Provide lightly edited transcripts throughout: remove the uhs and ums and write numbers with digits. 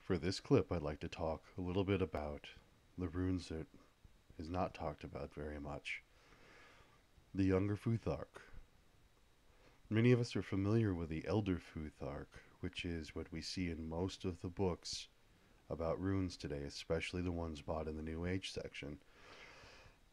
For this clip, I'd like to talk a little bit about the runes that is not talked about very much. The Younger Futhark. Many of us are familiar with the Elder Futhark, which is what we see in most of the books about runes today, especially the ones bought in the New Age section.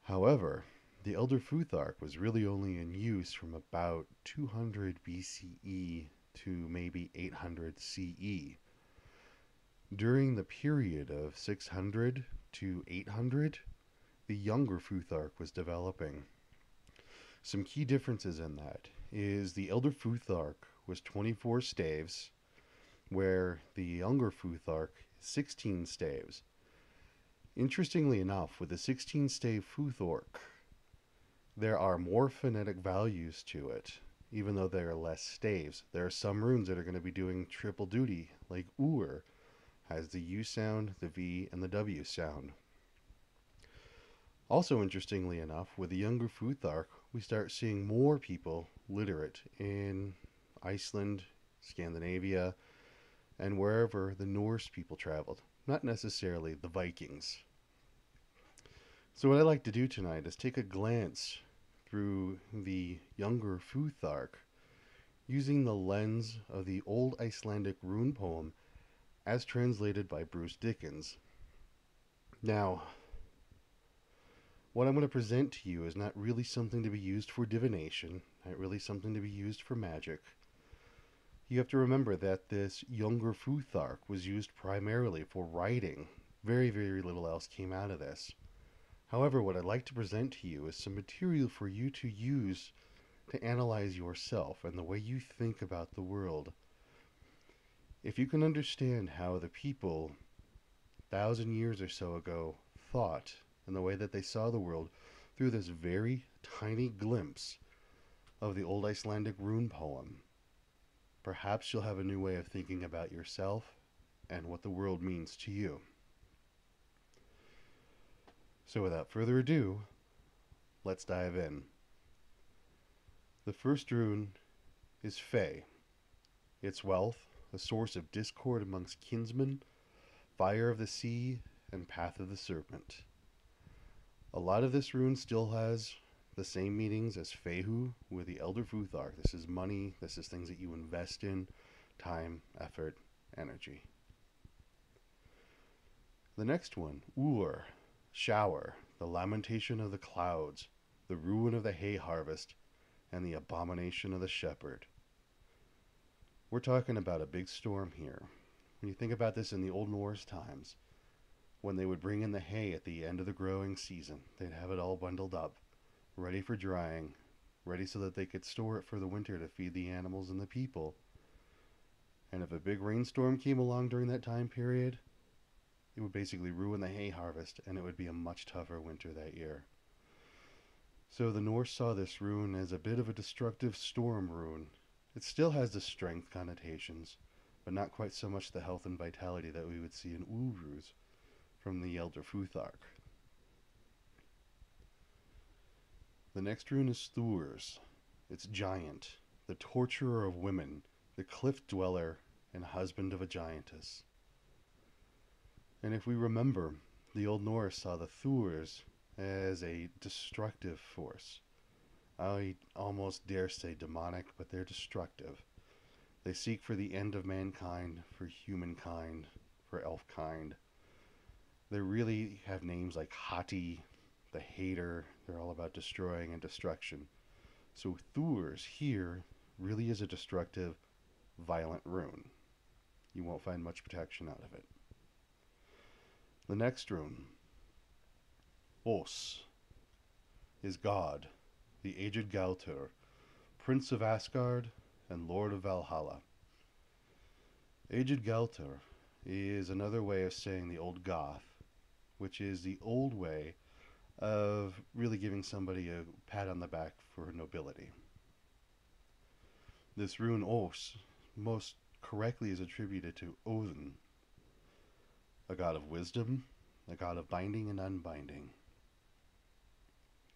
However, the Elder Futhark was really only in use from about 200 BCE to maybe 800 CE. During the period of 600 to 800, the Younger Futhark was developing. Some key differences in that is the Elder Futhark was 24 staves, where the Younger Futhark is 16 staves. Interestingly enough, with the 16 stave Futhork, there are more phonetic values to it, even though there are less staves. There are some runes that are going to be doing triple duty, like Ur has the U sound, the V, and the W sound. Also, interestingly enough, with the Younger Futhark, we start seeing more people literate in Iceland, Scandinavia, and wherever the Norse people traveled, not necessarily the Vikings. So what I'd like to do tonight is take a glance through the Younger Futhark using the lens of the Old Icelandic Rune Poem as translated by Bruce Dickens. Now, what I'm going to present to you is not really something to be used for divination, not really something to be used for magic. You have to remember that this Younger Futhark was used primarily for writing. Very, very little else came out of this. However, what I'd like to present to you is some material for you to use to analyze yourself and the way you think about the world. If you can understand how the people 1,000 years or so ago thought and the way that they saw the world through this very tiny glimpse of the Old Icelandic Rune Poem, perhaps you'll have a new way of thinking about yourself and what the world means to you. So without further ado, let's dive in. The first rune is Fe. Its wealth, a source of discord amongst kinsmen, fire of the sea, and path of the serpent. A lot of this rune still has the same meanings as Fehu with the Elder Futhark. This is money, this is things that you invest in, time, effort, energy. The next one, Ur, shower, the lamentation of the clouds, the ruin of the hay harvest, and the abomination of the shepherd. We're talking about a big storm here. When you think about this in the Old Norse times, when they would bring in the hay at the end of the growing season, they'd have it all bundled up, ready for drying, ready so that they could store it for the winter to feed the animals and the people. And if a big rainstorm came along during that time period, it would basically ruin the hay harvest, and it would be a much tougher winter that year. So the Norse saw this rune as a bit of a destructive storm rune. It still has the strength connotations, but not quite so much the health and vitality that we would see in Urus from the Elder Futhark. The next rune is Thurs. It's giant, the torturer of women, the cliff dweller, and husband of a giantess. And if we remember, the Old Norse saw the Thurs as a destructive force. I almost dare say demonic, but they're destructive. They seek for the end of mankind, for humankind, for elfkind. They really have names like Hati, the hater. They're all about destroying and destruction. So Thurs here really is a destructive, violent rune. You won't find much protection out of it. The next rune, Os, is God, the aged Galtur, Prince of Asgard and Lord of Valhalla. Aged Galtur is another way of saying the old Goth, which is the old way of really giving somebody a pat on the back for nobility. This rune Os most correctly is attributed to Odin, a god of wisdom, a god of binding and unbinding.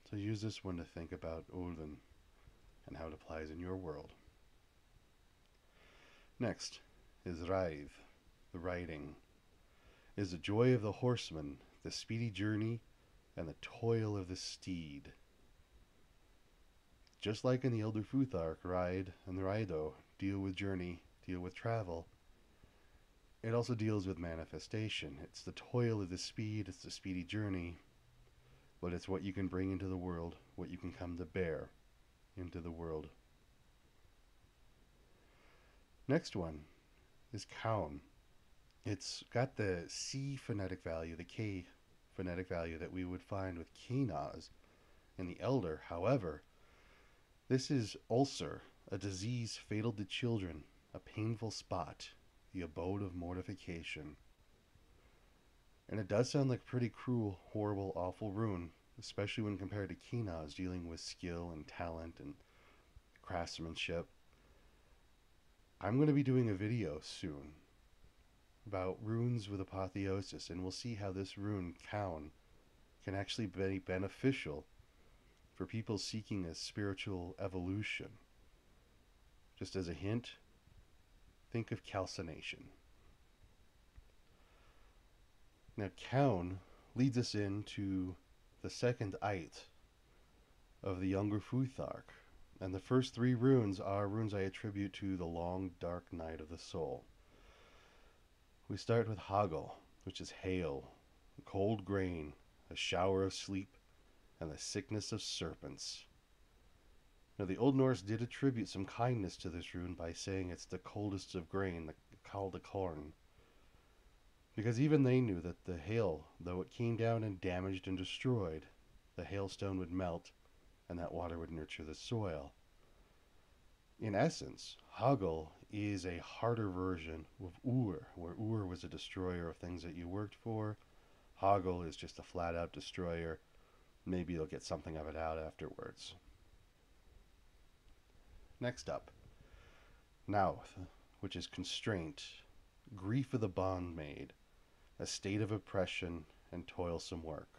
So use this one to think about Odin and how it applies in your world. Next is Ræð, the writing, is the joy of the horseman, the speedy journey, and the toil of the steed. Just like in the Elder Futhark, ride and rido deal with journey, deal with travel. It also deals with manifestation. It's the toil of the speed, it's the speedy journey, but it's what you can bring into the world, what you can come to bear into the world. Next one is Kaun. It's got the C phonetic value, the K phonetic value that we would find with Kenaz in the Elder. However, this is ulcer, a disease fatal to children, a painful spot, the abode of mortification. And it does sound like a pretty cruel, horrible, awful rune, especially when compared to Kenaz, dealing with skill and talent and craftsmanship. I'm going to be doing a video soon about runes with apotheosis, and we'll see how this rune, Kaun, can actually be beneficial for people seeking a spiritual evolution. Just as a hint, think of calcination. Now, Kaun leads us into the second ite of the Younger Futhork, and the first three runes are runes I attribute to the long, dark night of the soul. We start with Huggle, which is hail, cold grain, a shower of sleep, and the sickness of serpents. Now, the Old Norse did attribute some kindness to this rune by saying it's the coldest of grain, the kalda corn, because even they knew that the hail, though it came down and damaged and destroyed, the hailstone would melt, and that water would nurture the soil. In essence, Huggle is a harder version of Ur, where Ur was a destroyer of things that you worked for. Huggle is just a flat-out destroyer. Maybe you'll get something of it out afterwards. Next up, Nauth, which is constraint, grief of the bondmaid, a state of oppression and toilsome work.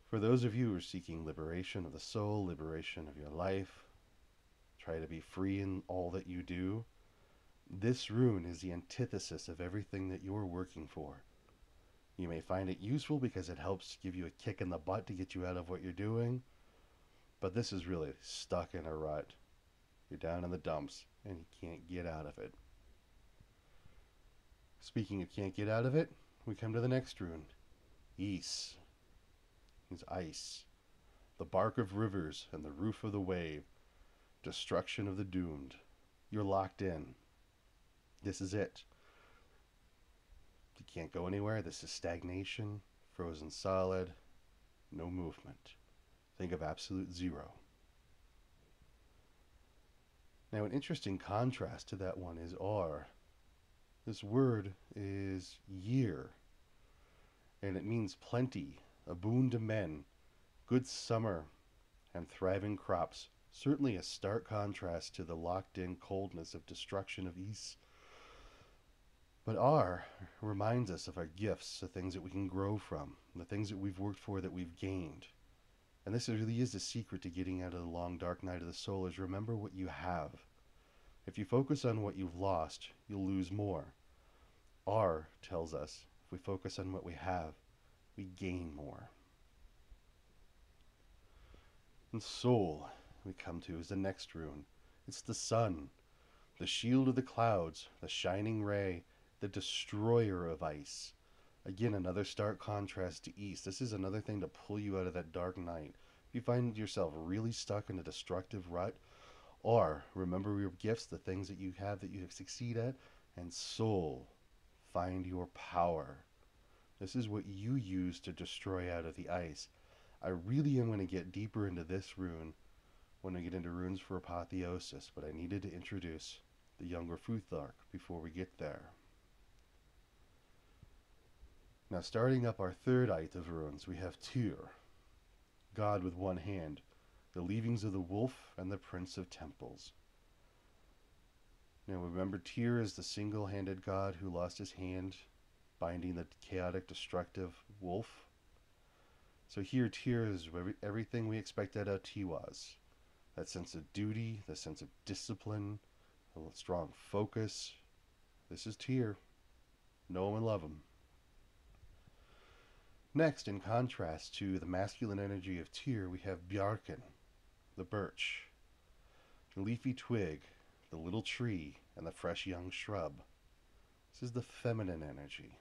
For those of you who are seeking liberation of the soul, liberation of your life, try to be free in all that you do, this rune is the antithesis of everything that you're working for. You may find it useful because it helps give you a kick in the butt to get you out of what you're doing, but this is really stuck in a rut. You're down in the dumps and you can't get out of it. Speaking of can't get out of it, we come to the next rune. Ys is ice, the bark of rivers and the roof of the wave, destruction of the doomed. You're locked in. This is it. You can't go anywhere. This is stagnation, frozen solid, no movement. Think of absolute zero. Now, an interesting contrast to that one is R. This word is year, and it means plenty, a boon to men, good summer, and thriving crops. Certainly a stark contrast to the locked-in coldness of destruction of Ys. But R reminds us of our gifts, the things that we can grow from, the things that we've worked for, that we've gained. And this really is the secret to getting out of the long, dark night of the soul, is remember what you have. If you focus on what you've lost, you'll lose more. R tells us, if we focus on what we have, we gain more. And soul, we come to, is the next rune. It's the sun, the shield of the clouds, the shining ray, the destroyer of ice. Again, another stark contrast to Ys. This is another thing to pull you out of that dark night. If you find yourself really stuck in a destructive rut, or remember your gifts, the things that you have that you succeed at, and soul, find your power. This is what you use to destroy out of the ice. I really am going to get deeper into this rune when I get into runes for apotheosis, but I needed to introduce the Younger Futhork before we get there. Now, starting up our third ite of runes, we have Tyr, God with one hand, the leavings of the wolf and the prince of temples. Now remember, Tyr is the single-handed god who lost his hand binding the chaotic, destructive wolf. So here, Tyr is everything we expected out of Tiwaz. That sense of duty, the sense of discipline, a strong focus. This is Tyr. Know 'em and love 'em. Next, in contrast to the masculine energy of Tyr, we have Bjarken, the birch, the leafy twig, the little tree, and the fresh young shrub. This is the feminine energy.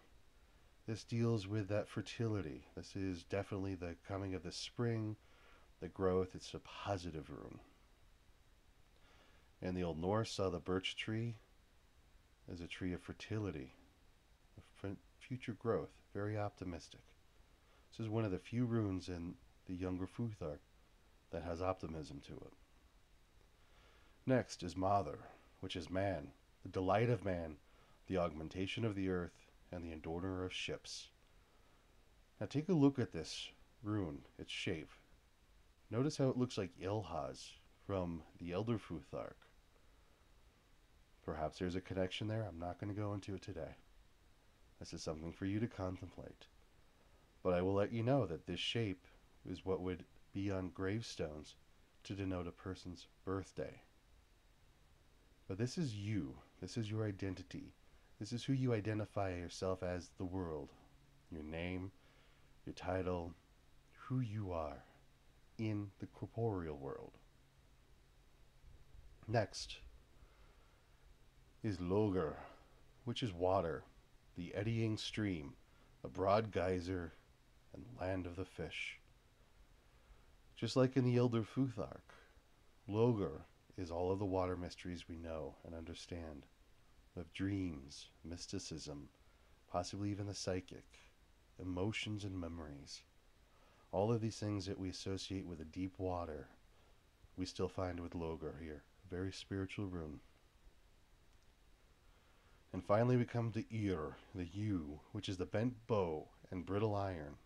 This deals with that fertility. This is definitely the coming of the spring, the growth. It's a positive rune. And the Old Norse saw the birch tree as a tree of fertility, of future growth, very optimistic. This is one of the few runes in the Younger Futhork that has optimism to it. Next is Mother, which is man, the delight of man, the augmentation of the earth, and the adorner of ships. Now take a look at this rune, its shape. Notice how it looks like Ilhaz from the Elder Futhark. Perhaps there's a connection there. I'm not going to go into it today. This is something for you to contemplate. But I will let you know that this shape is what would be on gravestones to denote a person's birthday. But this is you. This is your identity. This is who you identify yourself as, the world. Your name, your title, who you are in the corporeal world. Next is Logar, which is water, the eddying stream, a broad geyser, and land of the fish. Just like in the Elder Futhark, Logar is all of the water mysteries we know and understand, of dreams, mysticism, possibly even the psychic, emotions and memories. All of these things that we associate with the deep water, we still find with Logar here. A very spiritual rune. And finally we come to Ir, the yew, which is the bent bow and brittle iron,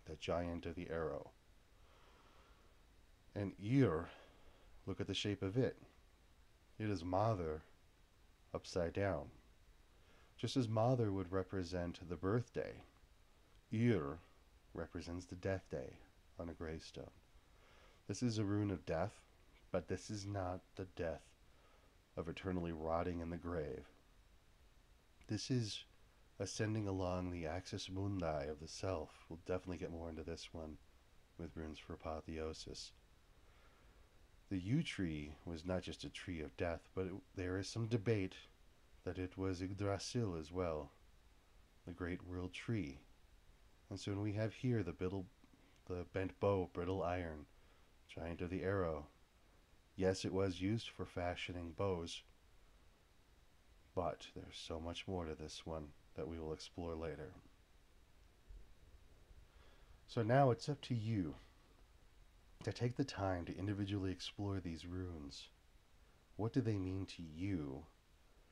the giant of the arrow. And Ir, look at the shape of it. It is Mother upside down. Just as Mother would represent the birthday, Ir represents the death day on a gravestone. This is a rune of death, but this is not the death of eternally rotting in the grave. This is ascending along the axis mundi of the self. We'll definitely get more into this one with runes for apotheosis. The yew tree was not just a tree of death, but there is some debate that it was Yggdrasil as well, the great world tree. And so when we have here the bent bow, brittle iron, giant of the arrow, yes, it was used for fashioning bows, but there's so much more to this one that we will explore later. So now it's up to you to take the time to individually explore these runes. What do they mean to you?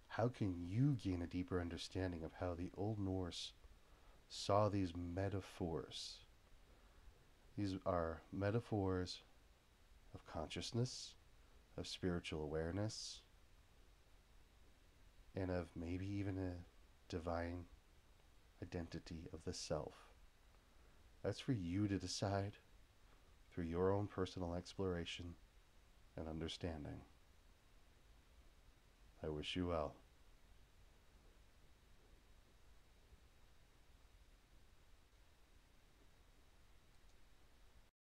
How can you gain a deeper understanding of how the Old Norse saw these metaphors? These are metaphors of consciousness, of spiritual awareness, and of maybe even a divine identity of the self. That's for you to decide through your own personal exploration and understanding. I wish you well.